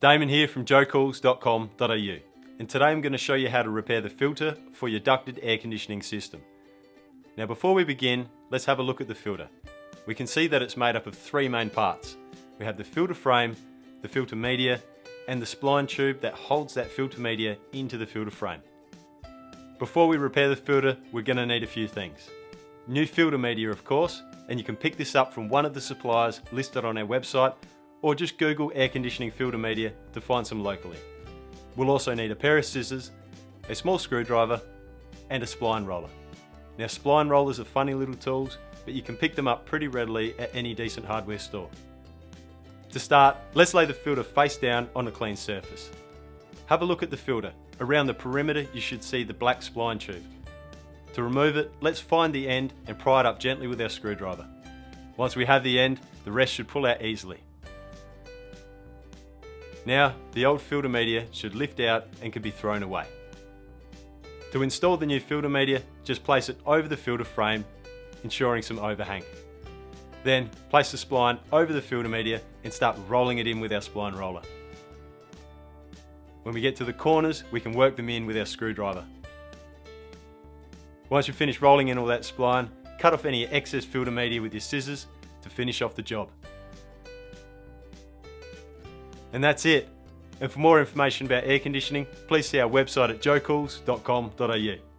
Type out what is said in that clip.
Damon here from joecools.com.au, and today I'm going to show you how to repair the filter for your ducted air conditioning system. Now before we begin, let's have a look at the filter. We can see that it's made up of three main parts. We have the filter frame, the filter media, and the spline tube that holds that filter media into the filter frame. Before we repair the filter, we're going to need a few things. New filter media, of course, and you can pick this up from one of the suppliers listed on our website, or just Google air conditioning filter media to find some locally. We'll also need a pair of scissors, a small screwdriver, and a spline roller. Now spline rollers are funny little tools, but you can pick them up pretty readily at any decent hardware store. To start, let's lay the filter face down on a clean surface. Have a look at the filter. Around the perimeter you should see the black spline tube. To remove it, let's find the end and pry it up gently with our screwdriver. Once we have the end, the rest should pull out easily. Now, the old filter media should lift out and can be thrown away. To install the new filter media, just place it over the filter frame, ensuring some overhang. Then, place the spline over the filter media and start rolling it in with our spline roller. When we get to the corners, we can work them in with our screwdriver. Once you've finished rolling in all that spline, cut off any excess filter media with your scissors to finish off the job. And that's it. And for more information about air conditioning, please see our website at joecools.com.au.